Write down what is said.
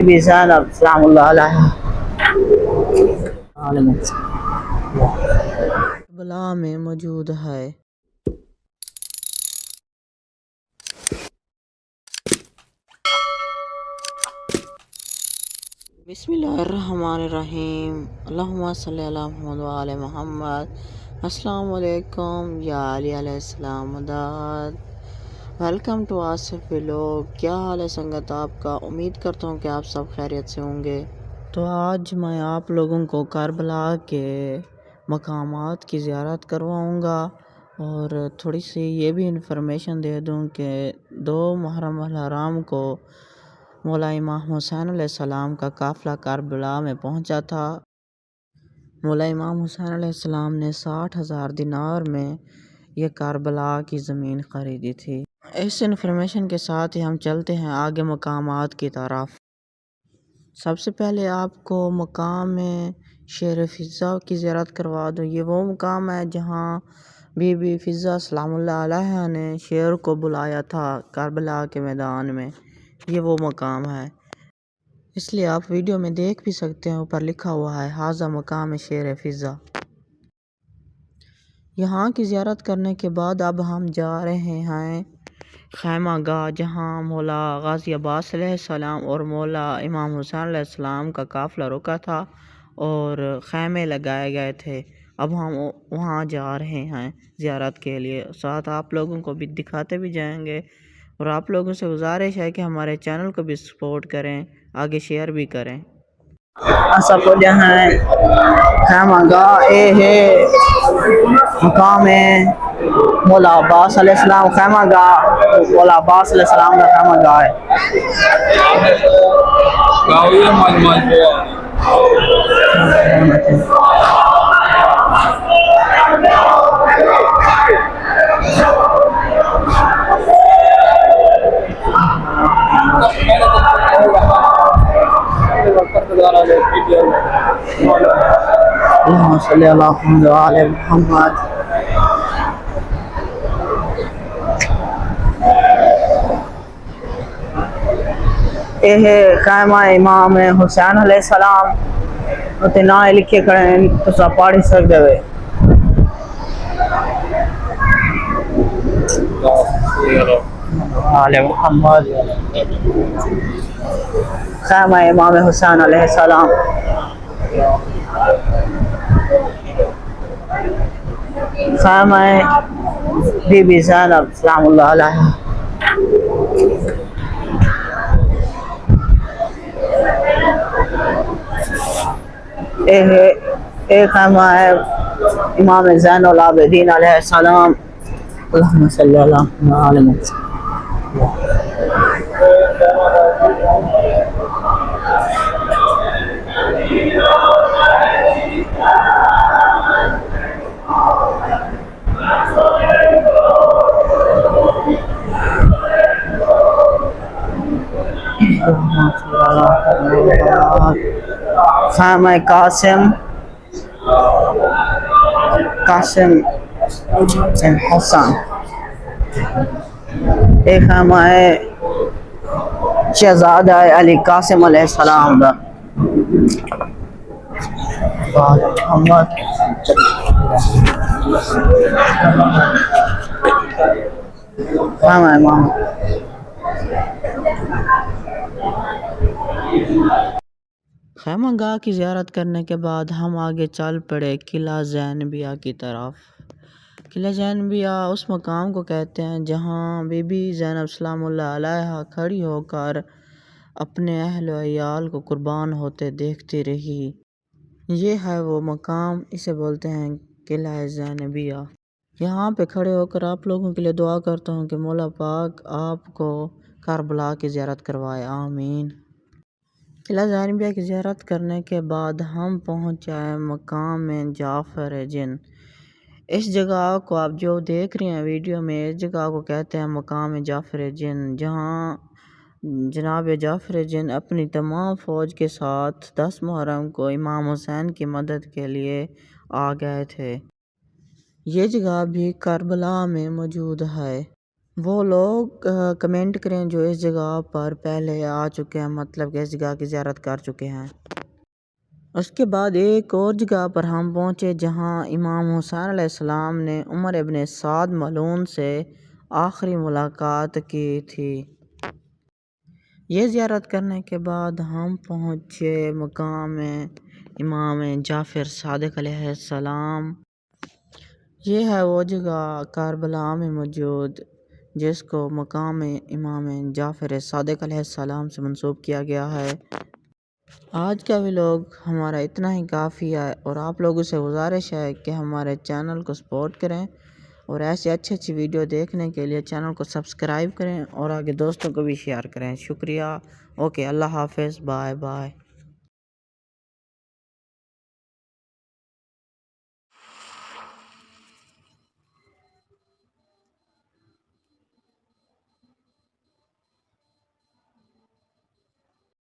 زینب سلام اللہ علیہ کربلا میں موجود ہے۔ بسم اللہ الرحمن الرحیم، اللہم صلی علی محمد وآل محمد۔ السلام علیکم یا علی علیہ السلام مدد۔ Welcome to Asif vlog. کیا حال ہے سنگت آپ کا؟ امید کرتا ہوں کہ آپ سب خیریت سے ہوں گے۔ تو آج میں آپ لوگوں کو کربلا کے مقامات کی زیارت کرواؤں گا اور تھوڑی سی یہ بھی انفارمیشن دے دوں کہ 2 محرم الحرام کو مولا امام حسین علیہ السلام کا قافلہ کربلا میں پہنچا تھا۔ مولا امام حسین علیہ السلام نے 60,000 دینار میں یہ کربلا کی زمین خریدی تھی۔ اس انفارمیشن کے ساتھ ہی ہم چلتے ہیں آگے مقامات کی طرف۔ سب سے پہلے آپ کو مقام شیر فضہ کی زیارت کروا دوں۔ یہ وہ مقام ہے جہاں بی بی فضہ سلام اللہ علیہ نے شیر کو بلایا تھا کربلا کے میدان میں۔ یہ وہ مقام ہے، اس لیے آپ ویڈیو میں دیکھ بھی سکتے ہیں، اوپر لکھا ہوا ہے ھذا مقام شیر فضہ۔ یہاں کی زیارت کرنے کے بعد اب ہم جا رہے ہیں خیمہ گاہ، جہاں مولا غازی عباس علیہ السلام اور مولا امام حسین علیہ السلام کا قافلہ رکا تھا اور خیمے لگائے گئے تھے۔ اب ہم وہاں جا رہے ہیں زیارت کے لیے، ساتھ آپ لوگوں کو بھی دکھاتے بھی جائیں گے، اور آپ لوگوں سے گزارش ہے کہ ہمارے چینل کو بھی سپورٹ کریں، آگے شیئر بھی کریں۔ سب کو جہاں خیمہ گاہ ہے مقام مولا عباس علیہ السلام خیمہ گاہ، مولا عباس علیہ السلام کا خیمہ گاہ ہے۔ اللہم صلی علی محمد وآل محمد۔ یہ خیمہ امام حسین علیہ السلام اتنے نام لکھے کھڑے ہیں، تو سب پڑھ سکتے ہوئے۔ آل محمد خیمہ امام حسین علیہ السلام۔ خیمہ بی بی زینب سلام اللہ علیہ۔ ایک خیمہ ہے امام زین العابدین علیہ السلام۔ اللہم صلی علی محمد۔ خیمہ قاسم بن حسن۔ ایک خیمہ ہے شہزادہ علی قاسم علیہ السلام کا۔ محمد خیمہ امام۔ خیمہ گاہ کی زیارت کرنے کے بعد ہم آگے چل پڑے قلعہ زینبیہ کی طرف۔ قلعہ زینبیہ اس مقام کو کہتے ہیں جہاں بی بی زینب سلام اللہ علیہ کھڑی ہو کر اپنے اہل و عیال کو قربان ہوتے دیکھتی رہی۔ یہ ہے وہ مقام، اسے بولتے ہیں قلعہ زینبیہ۔ یہاں پہ کھڑے ہو کر آپ لوگوں کے لیے دعا کرتا ہوں کہ مولا پاک آپ کو کربلا کی زیارت کروائے، آمین۔ قلعہ زینبیہ کی زیارت کرنے کے بعد ہم پہنچے مقام جعفر جن۔ اس جگہ کو آپ جو دیکھ رہے ہیں ویڈیو میں، اس جگہ کو کہتے ہیں مقام جعفر جن، جہاں جناب جعفر جن اپنی تمام فوج کے ساتھ 10 محرم کو امام حسین کی مدد کے لیے آ گئے تھے۔ یہ جگہ بھی کربلا میں موجود ہے۔ وہ لوگ کمنٹ کریں جو اس جگہ پر پہلے آ چکے ہیں، مطلب کہ اس جگہ کی زیارت کر چکے ہیں۔ اس کے بعد ایک اور جگہ پر ہم پہنچے جہاں امام حسین علیہ السلام نے عمر ابن سعد ملعون سے آخری ملاقات کی تھی۔ یہ زیارت کرنے کے بعد ہم پہنچے مقام امام جعفر صادق علیہ السلام۔ یہ ہے وہ جگہ کربلا میں موجود جس کو مقام امام جعفر صادق علیہ السلام سے منسوب کیا گیا ہے۔ آج کا ولاگ ہمارا اتنا ہی کافی ہے، اور آپ لوگوں سے گزارش ہے کہ ہمارے چینل کو سپورٹ کریں، اور ایسی اچھی ویڈیو دیکھنے کے لیے چینل کو سبسکرائب کریں اور آگے دوستوں کو بھی شیئر کریں۔ شکریہ۔ اوکے، اللہ حافظ، بائے بائے۔